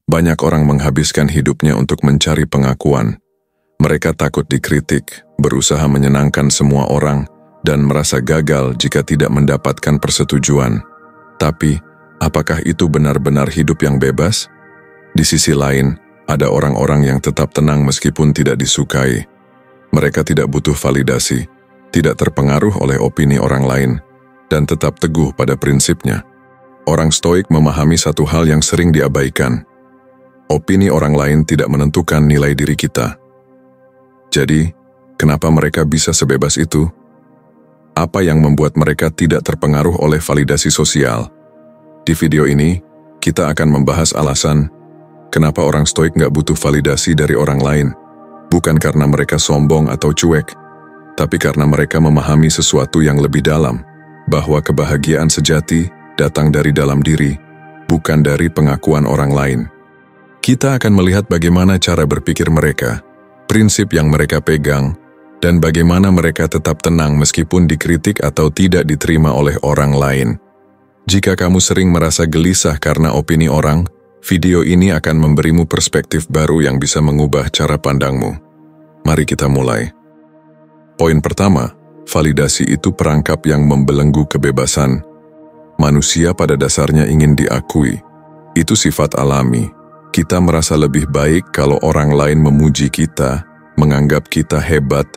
Banyak orang menghabiskan hidupnya untuk mencari pengakuan. Mereka takut dikritik, berusaha menyenangkan semua orang, dan merasa gagal jika tidak mendapatkan persetujuan. Tapi, apakah itu benar-benar hidup yang bebas? Di sisi lain, ada orang-orang yang tetap tenang meskipun tidak disukai. Mereka tidak butuh validasi, tidak terpengaruh oleh opini orang lain, dan tetap teguh pada prinsipnya. Orang Stoik memahami satu hal yang sering diabaikan. Opini orang lain tidak menentukan nilai diri kita. Jadi, kenapa mereka bisa sebebas itu? Apa yang membuat mereka tidak terpengaruh oleh validasi sosial? Di video ini, kita akan membahas alasan kenapa orang Stoik nggak butuh validasi dari orang lain. Bukan karena mereka sombong atau cuek, tapi karena mereka memahami sesuatu yang lebih dalam, bahwa kebahagiaan sejati datang dari dalam diri, bukan dari pengakuan orang lain. Kita akan melihat bagaimana cara berpikir mereka, prinsip yang mereka pegang, dan bagaimana mereka tetap tenang meskipun dikritik atau tidak diterima oleh orang lain. Jika kamu sering merasa gelisah karena opini orang, video ini akan memberimu perspektif baru yang bisa mengubah cara pandangmu. Mari kita mulai. Poin pertama, validasi itu perangkap yang membelenggu kebebasan. Manusia pada dasarnya ingin diakui. Itu sifat alami. Kita merasa lebih baik kalau orang lain memuji kita, menganggap kita hebat,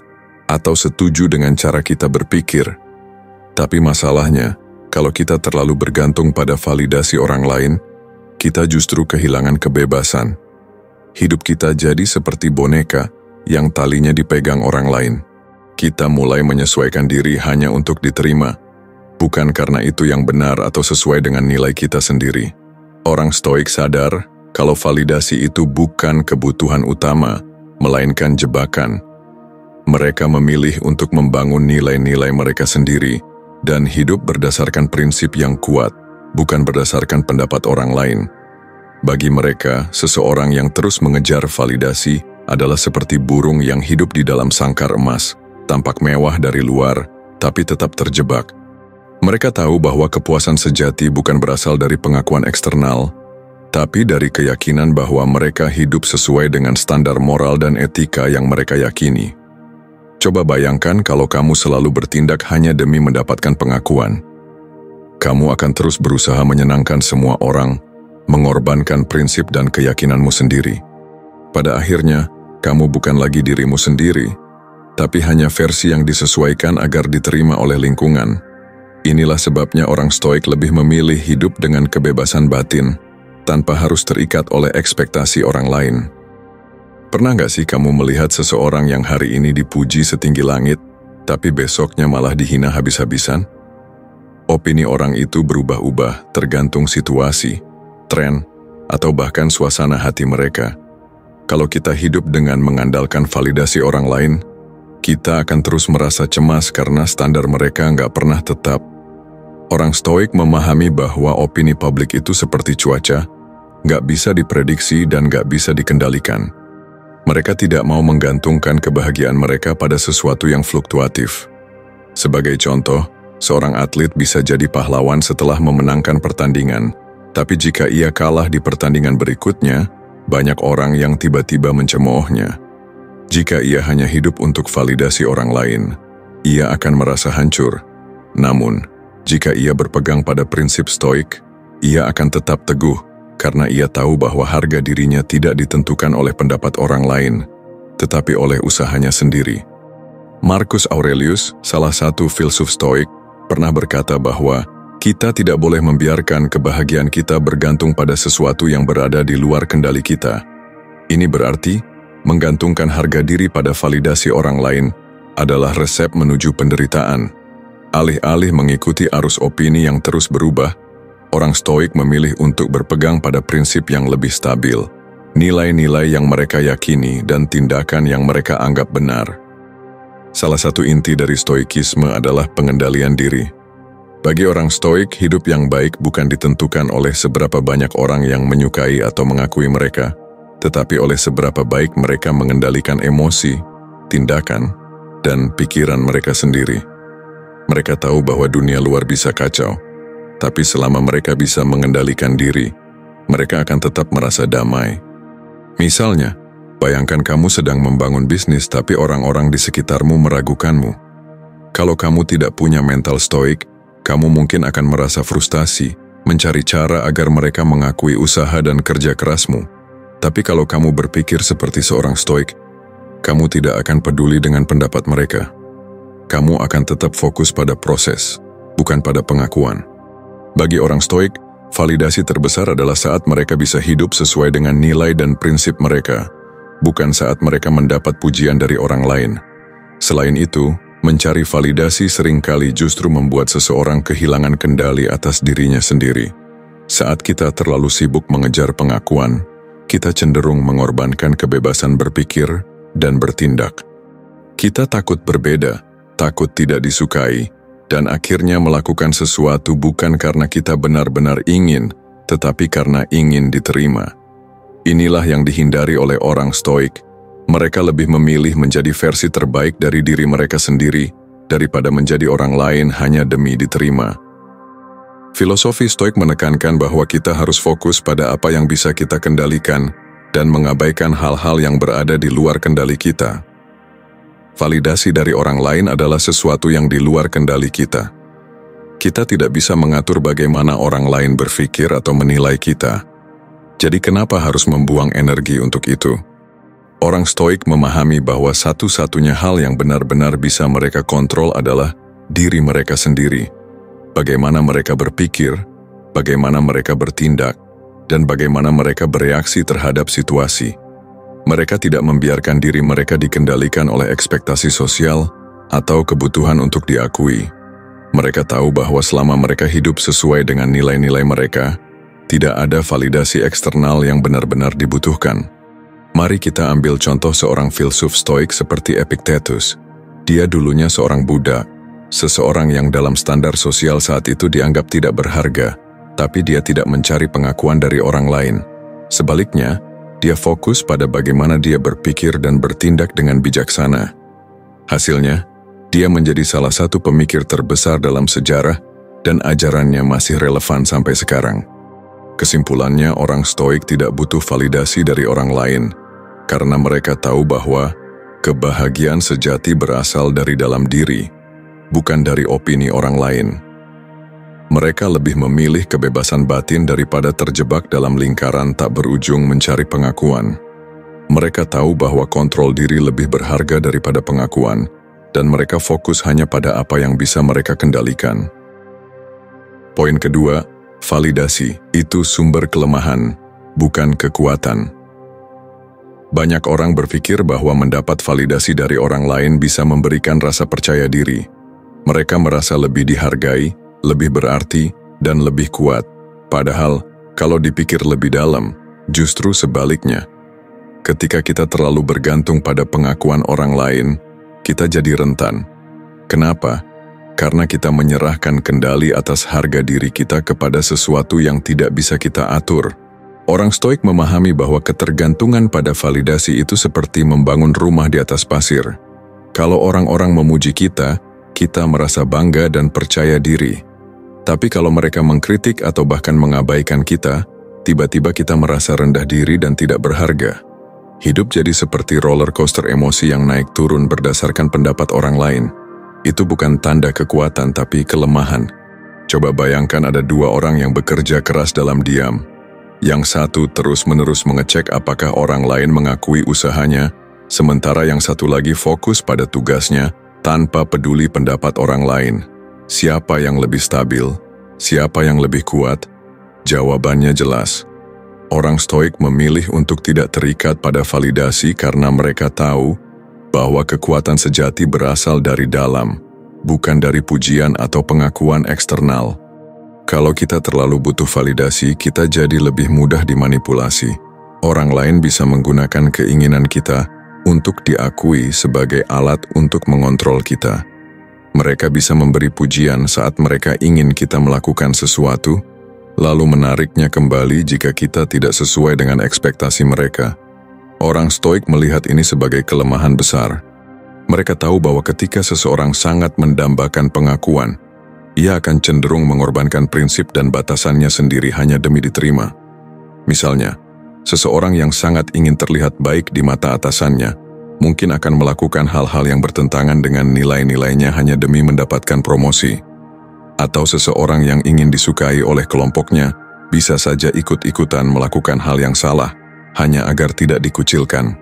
atau setuju dengan cara kita berpikir. Tapi masalahnya, kalau kita terlalu bergantung pada validasi orang lain, kita justru kehilangan kebebasan. Hidup kita jadi seperti boneka yang talinya dipegang orang lain. Kita mulai menyesuaikan diri hanya untuk diterima, bukan karena itu yang benar atau sesuai dengan nilai kita sendiri. Orang Stoik sadar kalau validasi itu bukan kebutuhan utama, melainkan jebakan. Mereka memilih untuk membangun nilai-nilai mereka sendiri dan hidup berdasarkan prinsip yang kuat, bukan berdasarkan pendapat orang lain. Bagi mereka, seseorang yang terus mengejar validasi adalah seperti burung yang hidup di dalam sangkar emas, tampak mewah dari luar, tapi tetap terjebak. Mereka tahu bahwa kepuasan sejati bukan berasal dari pengakuan eksternal, tapi dari keyakinan bahwa mereka hidup sesuai dengan standar moral dan etika yang mereka yakini. Coba bayangkan kalau kamu selalu bertindak hanya demi mendapatkan pengakuan. Kamu akan terus berusaha menyenangkan semua orang, mengorbankan prinsip dan keyakinanmu sendiri. Pada akhirnya, kamu bukan lagi dirimu sendiri, tapi hanya versi yang disesuaikan agar diterima oleh lingkungan. Inilah sebabnya orang Stoik lebih memilih hidup dengan kebebasan batin, tanpa harus terikat oleh ekspektasi orang lain. Pernah nggak sih kamu melihat seseorang yang hari ini dipuji setinggi langit, tapi besoknya malah dihina habis-habisan? Opini orang itu berubah-ubah tergantung situasi, tren, atau bahkan suasana hati mereka. Kalau kita hidup dengan mengandalkan validasi orang lain, kita akan terus merasa cemas karena standar mereka nggak pernah tetap. Orang Stoik memahami bahwa opini publik itu seperti cuaca, nggak bisa diprediksi dan nggak bisa dikendalikan. Mereka tidak mau menggantungkan kebahagiaan mereka pada sesuatu yang fluktuatif. Sebagai contoh, seorang atlet bisa jadi pahlawan setelah memenangkan pertandingan, tapi jika ia kalah di pertandingan berikutnya, banyak orang yang tiba-tiba mencemoohnya. Jika ia hanya hidup untuk validasi orang lain, ia akan merasa hancur. Namun, jika ia berpegang pada prinsip Stoik, ia akan tetap teguh karena ia tahu bahwa harga dirinya tidak ditentukan oleh pendapat orang lain, tetapi oleh usahanya sendiri. Marcus Aurelius, salah satu filsuf Stoik, pernah berkata bahwa kita tidak boleh membiarkan kebahagiaan kita bergantung pada sesuatu yang berada di luar kendali kita. Ini berarti menggantungkan harga diri pada validasi orang lain adalah resep menuju penderitaan. Alih-alih mengikuti arus opini yang terus berubah, orang Stoik memilih untuk berpegang pada prinsip yang lebih stabil, nilai-nilai yang mereka yakini dan tindakan yang mereka anggap benar. Salah satu inti dari Stoikisme adalah pengendalian diri. Bagi orang Stoik, hidup yang baik bukan ditentukan oleh seberapa banyak orang yang menyukai atau mengakui mereka, tetapi oleh seberapa baik mereka mengendalikan emosi, tindakan, dan pikiran mereka sendiri. Mereka tahu bahwa dunia luar bisa kacau, tapi selama mereka bisa mengendalikan diri, mereka akan tetap merasa damai. Misalnya, bayangkan kamu sedang membangun bisnis tapi orang-orang di sekitarmu meragukanmu. Kalau kamu tidak punya mental stoik, kamu mungkin akan merasa frustasi, mencari cara agar mereka mengakui usaha dan kerja kerasmu. Tapi kalau kamu berpikir seperti seorang stoik, kamu tidak akan peduli dengan pendapat mereka. Kamu akan tetap fokus pada proses, bukan pada pengakuan. Bagi orang stoik, validasi terbesar adalah saat mereka bisa hidup sesuai dengan nilai dan prinsip mereka, bukan saat mereka mendapat pujian dari orang lain. Selain itu, mencari validasi seringkali justru membuat seseorang kehilangan kendali atas dirinya sendiri. Saat kita terlalu sibuk mengejar pengakuan, kita cenderung mengorbankan kebebasan berpikir dan bertindak. Kita takut berbeda, takut tidak disukai, dan akhirnya melakukan sesuatu bukan karena kita benar-benar ingin, tetapi karena ingin diterima. Inilah yang dihindari oleh orang stoik. Mereka lebih memilih menjadi versi terbaik dari diri mereka sendiri daripada menjadi orang lain hanya demi diterima. Filosofi stoik menekankan bahwa kita harus fokus pada apa yang bisa kita kendalikan dan mengabaikan hal-hal yang berada di luar kendali kita. Validasi dari orang lain adalah sesuatu yang di luar kendali kita. Kita tidak bisa mengatur bagaimana orang lain berpikir atau menilai kita. Jadi kenapa harus membuang energi untuk itu? Orang stoik memahami bahwa satu-satunya hal yang benar-benar bisa mereka kontrol adalah diri mereka sendiri. Bagaimana mereka berpikir, bagaimana mereka bertindak, dan bagaimana mereka bereaksi terhadap situasi. Mereka tidak membiarkan diri mereka dikendalikan oleh ekspektasi sosial atau kebutuhan untuk diakui. Mereka tahu bahwa selama mereka hidup sesuai dengan nilai-nilai mereka, tidak ada validasi eksternal yang benar-benar dibutuhkan. Mari kita ambil contoh seorang filsuf stoik seperti Epictetus. Dia dulunya seorang budak, seseorang yang dalam standar sosial saat itu dianggap tidak berharga, tapi dia tidak mencari pengakuan dari orang lain. Sebaliknya, dia fokus pada bagaimana dia berpikir dan bertindak dengan bijaksana. Hasilnya, dia menjadi salah satu pemikir terbesar dalam sejarah dan ajarannya masih relevan sampai sekarang. Kesimpulannya, orang stoik tidak butuh validasi dari orang lain, karena mereka tahu bahwa kebahagiaan sejati berasal dari dalam diri, bukan dari opini orang lain. Mereka lebih memilih kebebasan batin daripada terjebak dalam lingkaran tak berujung mencari pengakuan. Mereka tahu bahwa kontrol diri lebih berharga daripada pengakuan, dan mereka fokus hanya pada apa yang bisa mereka kendalikan. Poin kedua, validasi itu sumber kelemahan, bukan kekuatan. Banyak orang berpikir bahwa mendapat validasi dari orang lain bisa memberikan rasa percaya diri. Mereka merasa lebih dihargai, lebih berarti, dan lebih kuat. Padahal, kalau dipikir lebih dalam, justru sebaliknya. Ketika kita terlalu bergantung pada pengakuan orang lain, kita jadi rentan. Kenapa? Karena kita menyerahkan kendali atas harga diri kita kepada sesuatu yang tidak bisa kita atur. Orang stoik memahami bahwa ketergantungan pada validasi itu seperti membangun rumah di atas pasir. Kalau orang-orang memuji kita merasa bangga dan percaya diri. Tapi kalau mereka mengkritik atau bahkan mengabaikan kita, tiba-tiba kita merasa rendah diri dan tidak berharga. Hidup jadi seperti roller coaster emosi yang naik turun berdasarkan pendapat orang lain. Itu bukan tanda kekuatan tapi kelemahan. Coba bayangkan ada dua orang yang bekerja keras dalam diam. Yang satu terus-menerus mengecek apakah orang lain mengakui usahanya, sementara yang satu lagi fokus pada tugasnya tanpa peduli pendapat orang lain. Siapa yang lebih stabil? Siapa yang lebih kuat? Jawabannya jelas. Orang stoik memilih untuk tidak terikat pada validasi karena mereka tahu bahwa kekuatan sejati berasal dari dalam, bukan dari pujian atau pengakuan eksternal. Kalau kita terlalu butuh validasi, kita jadi lebih mudah dimanipulasi. Orang lain bisa menggunakan keinginan kita untuk diakui sebagai alat untuk mengontrol kita. Mereka bisa memberi pujian saat mereka ingin kita melakukan sesuatu, lalu menariknya kembali jika kita tidak sesuai dengan ekspektasi mereka. Orang stoik melihat ini sebagai kelemahan besar. Mereka tahu bahwa ketika seseorang sangat mendambakan pengakuan, ia akan cenderung mengorbankan prinsip dan batasannya sendiri hanya demi diterima. Misalnya, seseorang yang sangat ingin terlihat baik di mata atasannya mungkin akan melakukan hal-hal yang bertentangan dengan nilai-nilainya hanya demi mendapatkan promosi. Atau seseorang yang ingin disukai oleh kelompoknya bisa saja ikut-ikutan melakukan hal yang salah hanya agar tidak dikucilkan.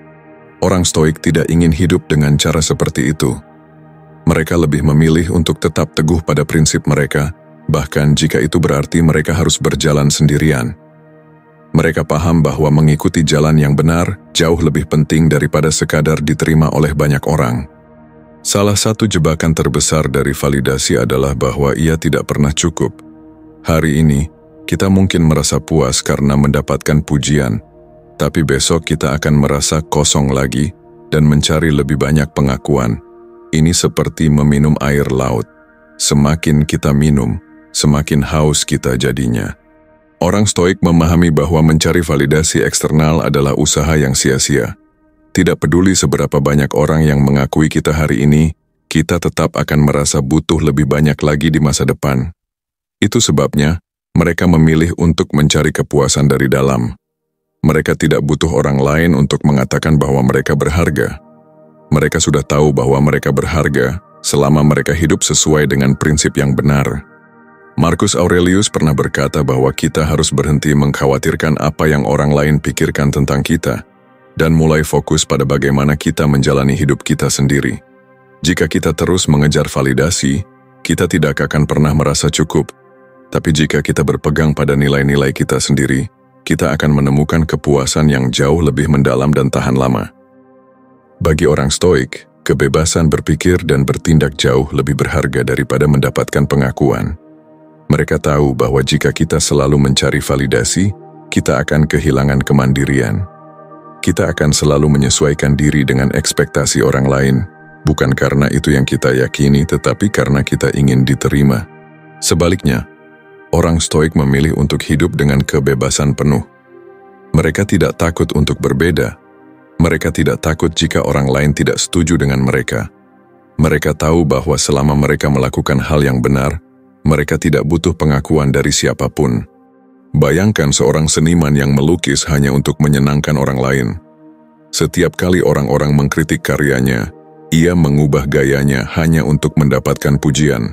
Orang Stoik tidak ingin hidup dengan cara seperti itu. Mereka lebih memilih untuk tetap teguh pada prinsip mereka, bahkan jika itu berarti mereka harus berjalan sendirian. Mereka paham bahwa mengikuti jalan yang benar jauh lebih penting daripada sekadar diterima oleh banyak orang. Salah satu jebakan terbesar dari validasi adalah bahwa ia tidak pernah cukup. Hari ini, kita mungkin merasa puas karena mendapatkan pujian, tapi besok kita akan merasa kosong lagi dan mencari lebih banyak pengakuan. Ini seperti meminum air laut. Semakin kita minum, semakin haus kita jadinya. Orang Stoik memahami bahwa mencari validasi eksternal adalah usaha yang sia-sia. Tidak peduli seberapa banyak orang yang mengakui kita hari ini, kita tetap akan merasa butuh lebih banyak lagi di masa depan. Itu sebabnya, mereka memilih untuk mencari kepuasan dari dalam. Mereka tidak butuh orang lain untuk mengatakan bahwa mereka berharga. Mereka sudah tahu bahwa mereka berharga selama mereka hidup sesuai dengan prinsip yang benar. Marcus Aurelius pernah berkata bahwa kita harus berhenti mengkhawatirkan apa yang orang lain pikirkan tentang kita, dan mulai fokus pada bagaimana kita menjalani hidup kita sendiri. Jika kita terus mengejar validasi, kita tidak akan pernah merasa cukup. Tapi jika kita berpegang pada nilai-nilai kita sendiri, kita akan menemukan kepuasan yang jauh lebih mendalam dan tahan lama. Bagi orang Stoik, kebebasan berpikir dan bertindak jauh lebih berharga daripada mendapatkan pengakuan. Mereka tahu bahwa jika kita selalu mencari validasi, kita akan kehilangan kemandirian. Kita akan selalu menyesuaikan diri dengan ekspektasi orang lain, bukan karena itu yang kita yakini, tetapi karena kita ingin diterima. Sebaliknya, orang Stoik memilih untuk hidup dengan kebebasan penuh. Mereka tidak takut untuk berbeda. Mereka tidak takut jika orang lain tidak setuju dengan mereka. Mereka tahu bahwa selama mereka melakukan hal yang benar, mereka tidak butuh pengakuan dari siapapun. Bayangkan seorang seniman yang melukis hanya untuk menyenangkan orang lain. Setiap kali orang-orang mengkritik karyanya, ia mengubah gayanya hanya untuk mendapatkan pujian.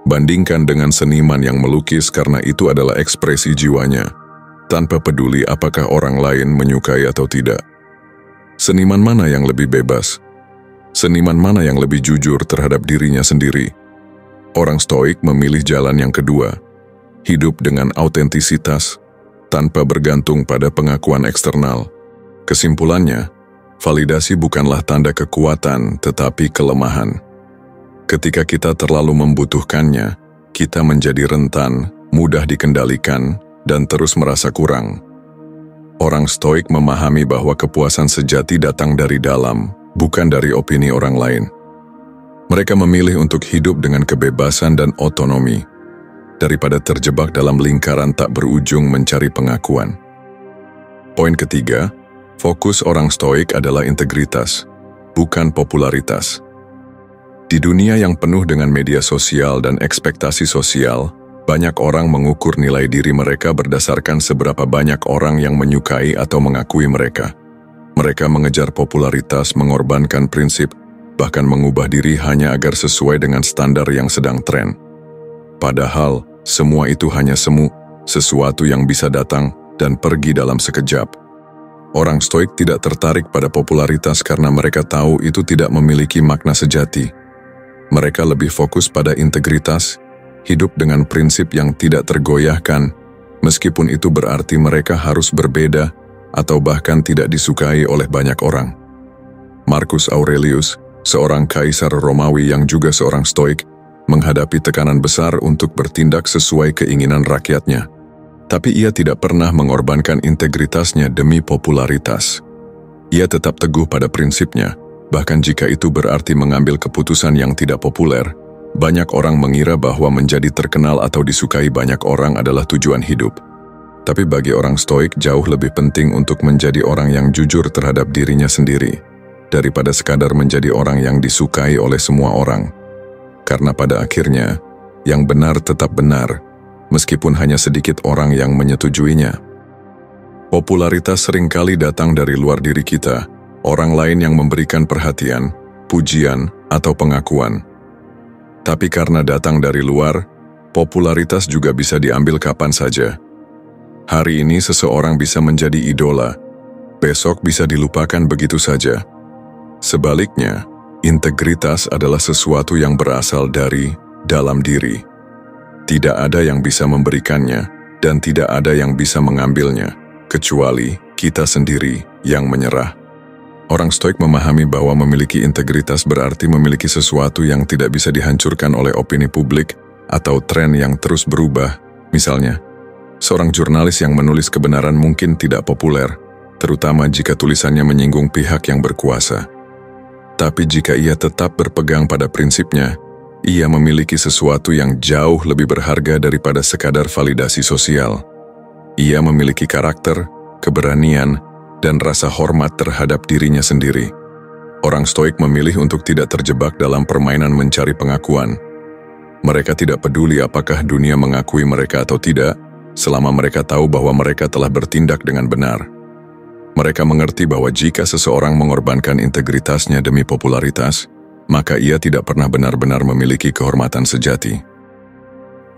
Bandingkan dengan seniman yang melukis karena itu adalah ekspresi jiwanya, tanpa peduli apakah orang lain menyukai atau tidak. Seniman mana yang lebih bebas? Seniman mana yang lebih jujur terhadap dirinya sendiri? Orang Stoik memilih jalan yang kedua, hidup dengan autentisitas, tanpa bergantung pada pengakuan eksternal. Kesimpulannya, validasi bukanlah tanda kekuatan, tetapi kelemahan. Ketika kita terlalu membutuhkannya, kita menjadi rentan, mudah dikendalikan, dan terus merasa kurang. Orang Stoik memahami bahwa kepuasan sejati datang dari dalam, bukan dari opini orang lain. Mereka memilih untuk hidup dengan kebebasan dan otonomi, daripada terjebak dalam lingkaran tak berujung mencari pengakuan. Poin ketiga, fokus orang Stoik adalah integritas, bukan popularitas. Di dunia yang penuh dengan media sosial dan ekspektasi sosial, banyak orang mengukur nilai diri mereka berdasarkan seberapa banyak orang yang menyukai atau mengakui mereka. Mereka mengejar popularitas, mengorbankan prinsip, bahkan mengubah diri hanya agar sesuai dengan standar yang sedang tren. Padahal, semua itu hanya semu, sesuatu yang bisa datang dan pergi dalam sekejap. Orang Stoik tidak tertarik pada popularitas karena mereka tahu itu tidak memiliki makna sejati. Mereka lebih fokus pada integritas, hidup dengan prinsip yang tidak tergoyahkan, meskipun itu berarti mereka harus berbeda atau bahkan tidak disukai oleh banyak orang. Marcus Aurelius, seorang kaisar Romawi yang juga seorang Stoik, menghadapi tekanan besar untuk bertindak sesuai keinginan rakyatnya. Tapi ia tidak pernah mengorbankan integritasnya demi popularitas. Ia tetap teguh pada prinsipnya, bahkan jika itu berarti mengambil keputusan yang tidak populer. Banyak orang mengira bahwa menjadi terkenal atau disukai banyak orang adalah tujuan hidup. Tapi bagi orang Stoik jauh lebih penting untuk menjadi orang yang jujur terhadap dirinya sendiri, daripada sekadar menjadi orang yang disukai oleh semua orang. Karena pada akhirnya, yang benar tetap benar, meskipun hanya sedikit orang yang menyetujuinya. Popularitas seringkali datang dari luar diri kita, orang lain yang memberikan perhatian, pujian, atau pengakuan. Tapi karena datang dari luar, popularitas juga bisa diambil kapan saja. Hari ini seseorang bisa menjadi idola, besok bisa dilupakan begitu saja. Sebaliknya, integritas adalah sesuatu yang berasal dari dalam diri. Tidak ada yang bisa memberikannya, dan tidak ada yang bisa mengambilnya, kecuali kita sendiri yang menyerah. Orang Stoik memahami bahwa memiliki integritas berarti memiliki sesuatu yang tidak bisa dihancurkan oleh opini publik atau tren yang terus berubah. Misalnya, seorang jurnalis yang menulis kebenaran mungkin tidak populer, terutama jika tulisannya menyinggung pihak yang berkuasa. Tapi jika ia tetap berpegang pada prinsipnya, ia memiliki sesuatu yang jauh lebih berharga daripada sekadar validasi sosial. Ia memiliki karakter, keberanian, dan rasa hormat terhadap dirinya sendiri. Orang Stoik memilih untuk tidak terjebak dalam permainan mencari pengakuan. Mereka tidak peduli apakah dunia mengakui mereka atau tidak, selama mereka tahu bahwa mereka telah bertindak dengan benar. Mereka mengerti bahwa jika seseorang mengorbankan integritasnya demi popularitas, maka ia tidak pernah benar-benar memiliki kehormatan sejati.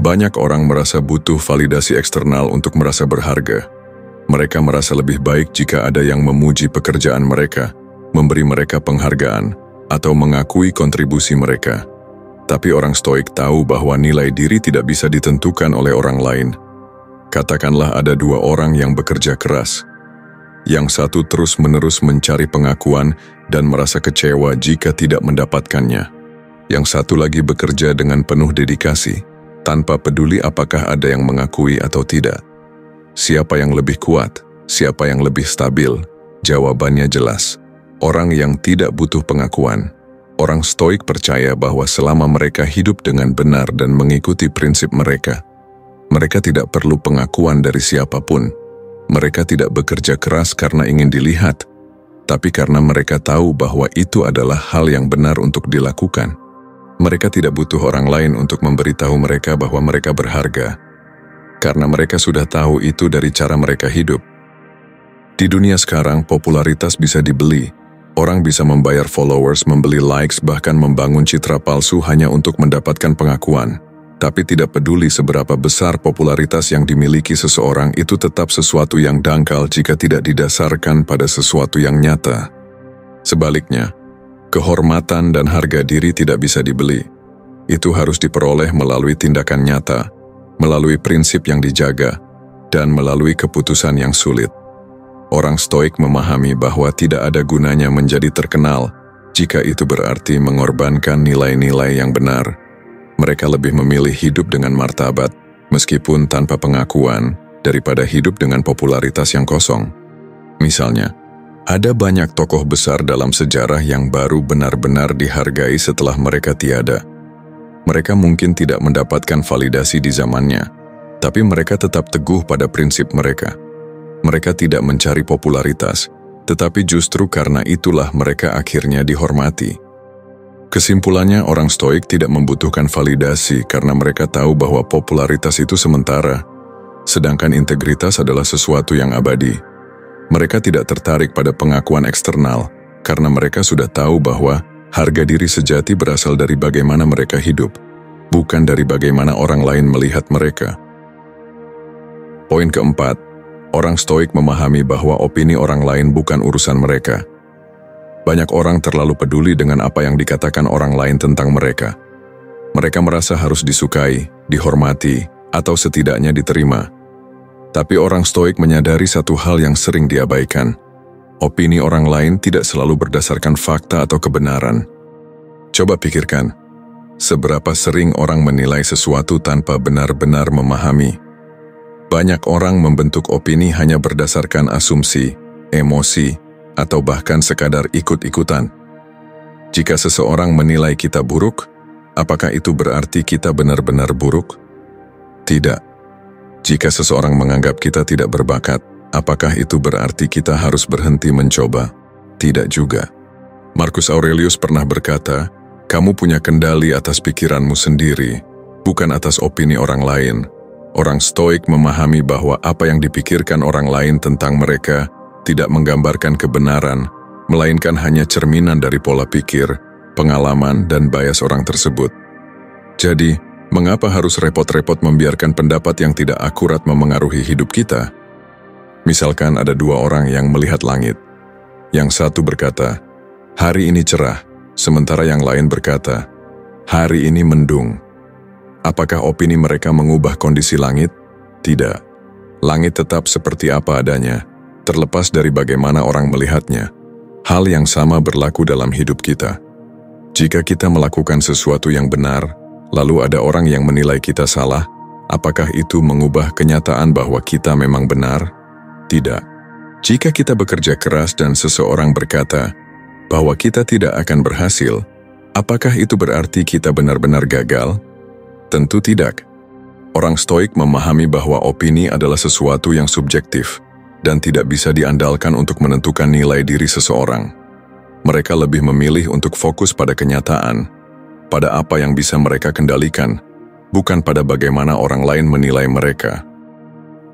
Banyak orang merasa butuh validasi eksternal untuk merasa berharga. Mereka merasa lebih baik jika ada yang memuji pekerjaan mereka, memberi mereka penghargaan, atau mengakui kontribusi mereka. Tapi orang Stoik tahu bahwa nilai diri tidak bisa ditentukan oleh orang lain. Katakanlah ada dua orang yang bekerja keras. Yang satu terus-menerus mencari pengakuan dan merasa kecewa jika tidak mendapatkannya. Yang satu lagi bekerja dengan penuh dedikasi, tanpa peduli apakah ada yang mengakui atau tidak. Siapa yang lebih kuat? Siapa yang lebih stabil? Jawabannya jelas. Orang yang tidak butuh pengakuan. Orang Stoik percaya bahwa selama mereka hidup dengan benar dan mengikuti prinsip mereka, mereka tidak perlu pengakuan dari siapapun. Mereka tidak bekerja keras karena ingin dilihat, tapi karena mereka tahu bahwa itu adalah hal yang benar untuk dilakukan. Mereka tidak butuh orang lain untuk memberitahu mereka bahwa mereka berharga, karena mereka sudah tahu itu dari cara mereka hidup. Di dunia sekarang, popularitas bisa dibeli. Orang bisa membayar followers, membeli likes, bahkan membangun citra palsu hanya untuk mendapatkan pengakuan. Tapi tidak peduli seberapa besar popularitas yang dimiliki seseorang, itu tetap sesuatu yang dangkal jika tidak didasarkan pada sesuatu yang nyata. Sebaliknya, kehormatan dan harga diri tidak bisa dibeli. Itu harus diperoleh melalui tindakan nyata, melalui prinsip yang dijaga, dan melalui keputusan yang sulit. Orang Stoik memahami bahwa tidak ada gunanya menjadi terkenal jika itu berarti mengorbankan nilai-nilai yang benar. Mereka lebih memilih hidup dengan martabat, meskipun tanpa pengakuan, daripada hidup dengan popularitas yang kosong. Misalnya, ada banyak tokoh besar dalam sejarah yang baru benar-benar dihargai setelah mereka tiada. Mereka mungkin tidak mendapatkan validasi di zamannya, tapi mereka tetap teguh pada prinsip mereka. Mereka tidak mencari popularitas, tetapi justru karena itulah mereka akhirnya dihormati. Kesimpulannya, orang Stoik tidak membutuhkan validasi karena mereka tahu bahwa popularitas itu sementara, sedangkan integritas adalah sesuatu yang abadi. Mereka tidak tertarik pada pengakuan eksternal karena mereka sudah tahu bahwa harga diri sejati berasal dari bagaimana mereka hidup, bukan dari bagaimana orang lain melihat mereka. Poin keempat, orang Stoik memahami bahwa opini orang lain bukan urusan mereka. Banyak orang terlalu peduli dengan apa yang dikatakan orang lain tentang mereka. Mereka merasa harus disukai, dihormati, atau setidaknya diterima. Tapi orang Stoik menyadari satu hal yang sering diabaikan. Opini orang lain tidak selalu berdasarkan fakta atau kebenaran. Coba pikirkan, seberapa sering orang menilai sesuatu tanpa benar-benar memahami. Banyak orang membentuk opini hanya berdasarkan asumsi, emosi, atau bahkan sekadar ikut-ikutan. Jika seseorang menilai kita buruk, apakah itu berarti kita benar-benar buruk? Tidak. Jika seseorang menganggap kita tidak berbakat, apakah itu berarti kita harus berhenti mencoba? Tidak juga. Marcus Aurelius pernah berkata, "Kamu punya kendali atas pikiranmu sendiri, bukan atas opini orang lain. Orang Stoik memahami bahwa apa yang dipikirkan orang lain tentang mereka tidak menggambarkan kebenaran, melainkan hanya cerminan dari pola pikir, pengalaman, dan bias orang tersebut. Jadi, mengapa harus repot-repot membiarkan pendapat yang tidak akurat memengaruhi hidup kita? Misalkan ada dua orang yang melihat langit. Yang satu berkata, "Hari ini cerah," sementara yang lain berkata, "Hari ini mendung." Apakah opini mereka mengubah kondisi langit? Tidak. Langit tetap seperti apa adanya, terlepas dari bagaimana orang melihatnya. Hal yang sama berlaku dalam hidup kita. Jika kita melakukan sesuatu yang benar, lalu ada orang yang menilai kita salah, apakah itu mengubah kenyataan bahwa kita memang benar? Tidak. Jika kita bekerja keras dan seseorang berkata bahwa kita tidak akan berhasil, apakah itu berarti kita benar-benar gagal? Tentu tidak. Orang Stoik memahami bahwa opini adalah sesuatu yang subjektif dan tidak bisa diandalkan untuk menentukan nilai diri seseorang. Mereka lebih memilih untuk fokus pada kenyataan, pada apa yang bisa mereka kendalikan, bukan pada bagaimana orang lain menilai mereka.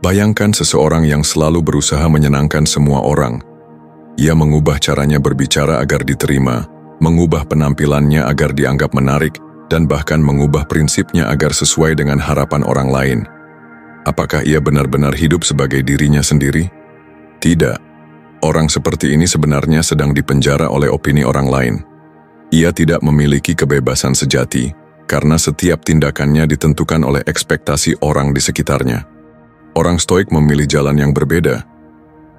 Bayangkan seseorang yang selalu berusaha menyenangkan semua orang. Ia mengubah caranya berbicara agar diterima, mengubah penampilannya agar dianggap menarik, dan bahkan mengubah prinsipnya agar sesuai dengan harapan orang lain. Apakah ia benar-benar hidup sebagai dirinya sendiri? Tidak. Orang seperti ini sebenarnya sedang dipenjara oleh opini orang lain. Ia tidak memiliki kebebasan sejati, karena setiap tindakannya ditentukan oleh ekspektasi orang di sekitarnya. Orang Stoik memilih jalan yang berbeda.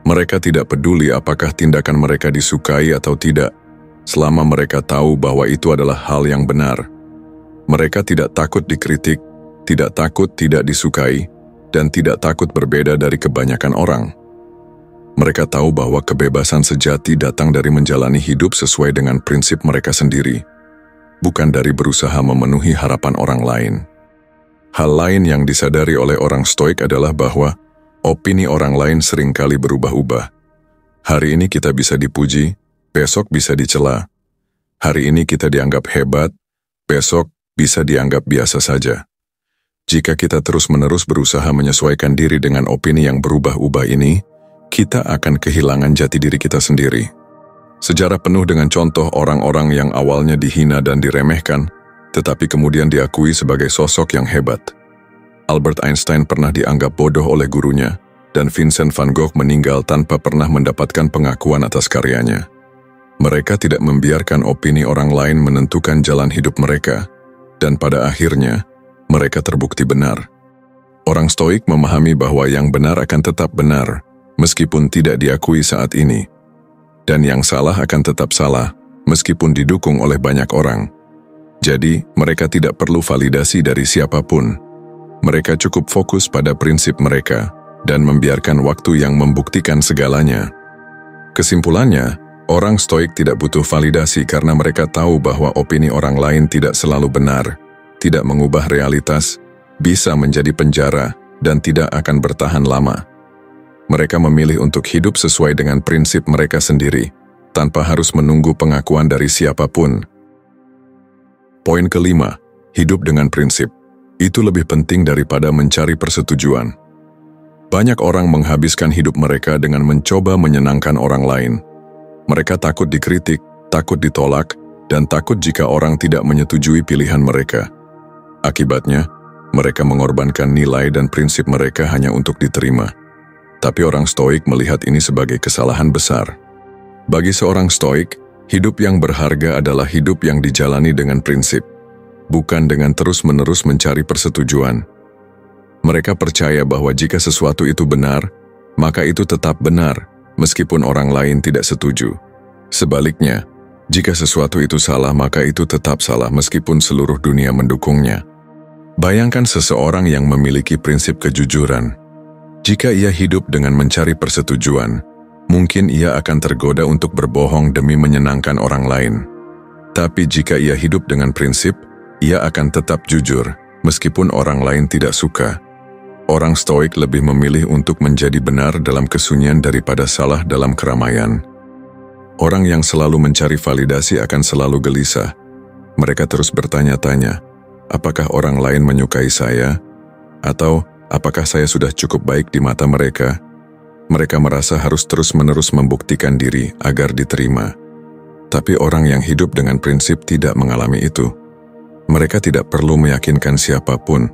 Mereka tidak peduli apakah tindakan mereka disukai atau tidak, selama mereka tahu bahwa itu adalah hal yang benar. Mereka tidak takut dikritik, tidak takut tidak disukai, dan tidak takut berbeda dari kebanyakan orang. Mereka tahu bahwa kebebasan sejati datang dari menjalani hidup sesuai dengan prinsip mereka sendiri, bukan dari berusaha memenuhi harapan orang lain. Hal lain yang disadari oleh orang Stoik adalah bahwa opini orang lain seringkali berubah-ubah. Hari ini kita bisa dipuji, besok bisa dicela. Hari ini kita dianggap hebat, besok bisa dianggap biasa saja. Jika kita terus-menerus berusaha menyesuaikan diri dengan opini yang berubah-ubah ini, kita akan kehilangan jati diri kita sendiri. Sejarah penuh dengan contoh orang-orang yang awalnya dihina dan diremehkan, tetapi kemudian diakui sebagai sosok yang hebat. Albert Einstein pernah dianggap bodoh oleh gurunya, dan Vincent van Gogh meninggal tanpa pernah mendapatkan pengakuan atas karyanya. Mereka tidak membiarkan opini orang lain menentukan jalan hidup mereka, dan pada akhirnya, mereka terbukti benar. Orang Stoik memahami bahwa yang benar akan tetap benar, meskipun tidak diakui saat ini. Dan yang salah akan tetap salah, meskipun didukung oleh banyak orang. Jadi, mereka tidak perlu validasi dari siapapun. Mereka cukup fokus pada prinsip mereka, dan membiarkan waktu yang membuktikan segalanya. Kesimpulannya, orang Stoik tidak butuh validasi karena mereka tahu bahwa opini orang lain tidak selalu benar, tidak mengubah realitas, bisa menjadi penjara, dan tidak akan bertahan lama. Mereka memilih untuk hidup sesuai dengan prinsip mereka sendiri, tanpa harus menunggu pengakuan dari siapapun. Poin kelima, hidup dengan prinsip. Itu lebih penting daripada mencari persetujuan. Banyak orang menghabiskan hidup mereka dengan mencoba menyenangkan orang lain. Mereka takut dikritik, takut ditolak, dan takut jika orang tidak menyetujui pilihan mereka. Akibatnya, mereka mengorbankan nilai dan prinsip mereka hanya untuk diterima. Tapi orang Stoik melihat ini sebagai kesalahan besar. Bagi seorang Stoik, hidup yang berharga adalah hidup yang dijalani dengan prinsip, bukan dengan terus-menerus mencari persetujuan. Mereka percaya bahwa jika sesuatu itu benar, maka itu tetap benar, meskipun orang lain tidak setuju. Sebaliknya, jika sesuatu itu salah, maka itu tetap salah meskipun seluruh dunia mendukungnya. Bayangkan seseorang yang memiliki prinsip kejujuran. Jika ia hidup dengan mencari persetujuan, mungkin ia akan tergoda untuk berbohong demi menyenangkan orang lain. Tapi jika ia hidup dengan prinsip, ia akan tetap jujur, meskipun orang lain tidak suka. Orang Stoik lebih memilih untuk menjadi benar dalam kesunyian daripada salah dalam keramaian. Orang yang selalu mencari validasi akan selalu gelisah. Mereka terus bertanya-tanya, apakah orang lain menyukai saya? Atau Apakah saya sudah cukup baik di mata mereka? Mereka merasa harus terus-menerus membuktikan diri agar diterima. Tapi orang yang hidup dengan prinsip tidak mengalami itu. Mereka tidak perlu meyakinkan siapapun.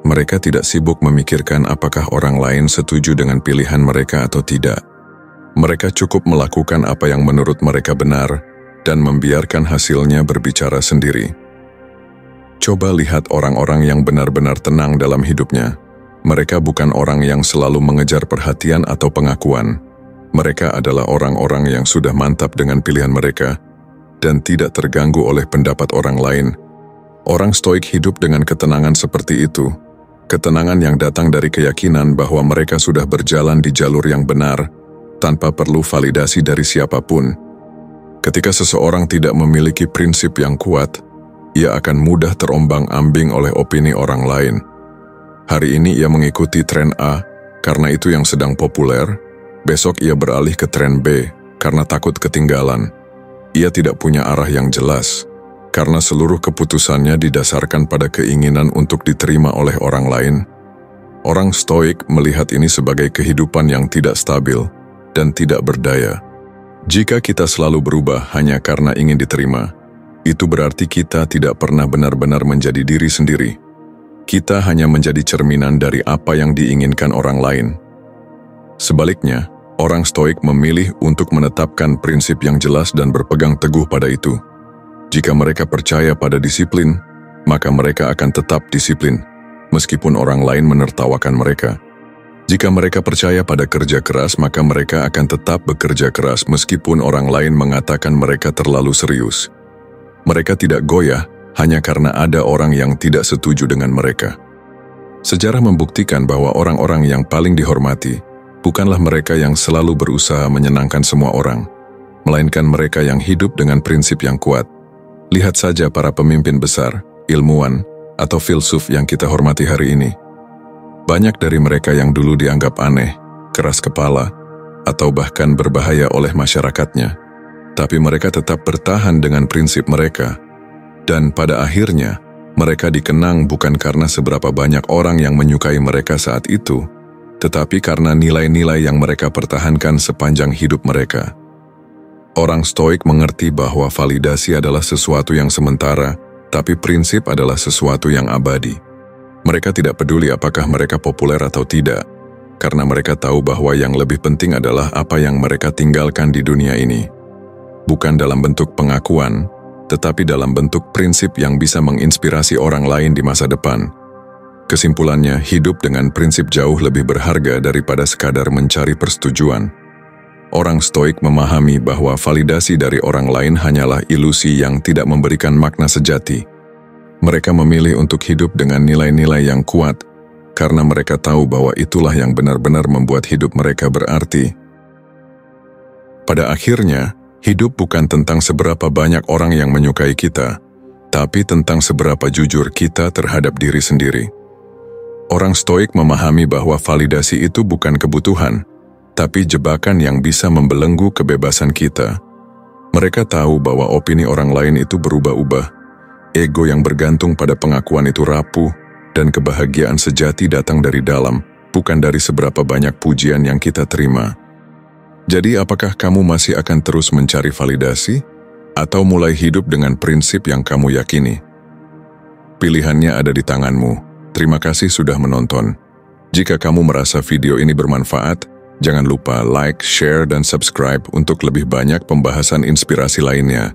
Mereka tidak sibuk memikirkan apakah orang lain setuju dengan pilihan mereka atau tidak. Mereka cukup melakukan apa yang menurut mereka benar dan membiarkan hasilnya berbicara sendiri. Coba lihat orang-orang yang benar-benar tenang dalam hidupnya. Mereka bukan orang yang selalu mengejar perhatian atau pengakuan. Mereka adalah orang-orang yang sudah mantap dengan pilihan mereka dan tidak terganggu oleh pendapat orang lain. Orang stoik hidup dengan ketenangan seperti itu. Ketenangan yang datang dari keyakinan bahwa mereka sudah berjalan di jalur yang benar tanpa perlu validasi dari siapapun. Ketika seseorang tidak memiliki prinsip yang kuat, ia akan mudah terombang-ambing oleh opini orang lain. Hari ini ia mengikuti tren A karena itu yang sedang populer, besok ia beralih ke tren B karena takut ketinggalan. Ia tidak punya arah yang jelas, karena seluruh keputusannya didasarkan pada keinginan untuk diterima oleh orang lain. Orang stoik melihat ini sebagai kehidupan yang tidak stabil dan tidak berdaya. Jika kita selalu berubah hanya karena ingin diterima, itu berarti kita tidak pernah benar-benar menjadi diri sendiri. Kita hanya menjadi cerminan dari apa yang diinginkan orang lain. Sebaliknya, orang stoik memilih untuk menetapkan prinsip yang jelas dan berpegang teguh pada itu. Jika mereka percaya pada disiplin, maka mereka akan tetap disiplin, meskipun orang lain menertawakan mereka. Jika mereka percaya pada kerja keras, maka mereka akan tetap bekerja keras meskipun orang lain mengatakan mereka terlalu serius. Mereka tidak goyah hanya karena ada orang yang tidak setuju dengan mereka. Sejarah membuktikan bahwa orang-orang yang paling dihormati bukanlah mereka yang selalu berusaha menyenangkan semua orang, melainkan mereka yang hidup dengan prinsip yang kuat. Lihat saja para pemimpin besar, ilmuwan, atau filsuf yang kita hormati hari ini. Banyak dari mereka yang dulu dianggap aneh, keras kepala, atau bahkan berbahaya oleh masyarakatnya. Tapi mereka tetap bertahan dengan prinsip mereka. Dan pada akhirnya, mereka dikenang bukan karena seberapa banyak orang yang menyukai mereka saat itu, tetapi karena nilai-nilai yang mereka pertahankan sepanjang hidup mereka. Orang stoik mengerti bahwa validasi adalah sesuatu yang sementara, tapi prinsip adalah sesuatu yang abadi. Mereka tidak peduli apakah mereka populer atau tidak, karena mereka tahu bahwa yang lebih penting adalah apa yang mereka tinggalkan di dunia ini. Bukan dalam bentuk pengakuan, tetapi dalam bentuk prinsip yang bisa menginspirasi orang lain di masa depan. Kesimpulannya, hidup dengan prinsip jauh lebih berharga daripada sekadar mencari persetujuan. Orang stoik memahami bahwa validasi dari orang lain hanyalah ilusi yang tidak memberikan makna sejati. Mereka memilih untuk hidup dengan nilai-nilai yang kuat, karena mereka tahu bahwa itulah yang benar-benar membuat hidup mereka berarti. Pada akhirnya, hidup bukan tentang seberapa banyak orang yang menyukai kita, tapi tentang seberapa jujur kita terhadap diri sendiri. Orang stoik memahami bahwa validasi itu bukan kebutuhan, tapi jebakan yang bisa membelenggu kebebasan kita. Mereka tahu bahwa opini orang lain itu berubah-ubah, ego yang bergantung pada pengakuan itu rapuh, dan kebahagiaan sejati datang dari dalam, bukan dari seberapa banyak pujian yang kita terima. Jadi apakah kamu masih akan terus mencari validasi, atau mulai hidup dengan prinsip yang kamu yakini? Pilihannya ada di tanganmu. Terima kasih sudah menonton. Jika kamu merasa video ini bermanfaat, jangan lupa like, share, dan subscribe untuk lebih banyak pembahasan inspirasi lainnya.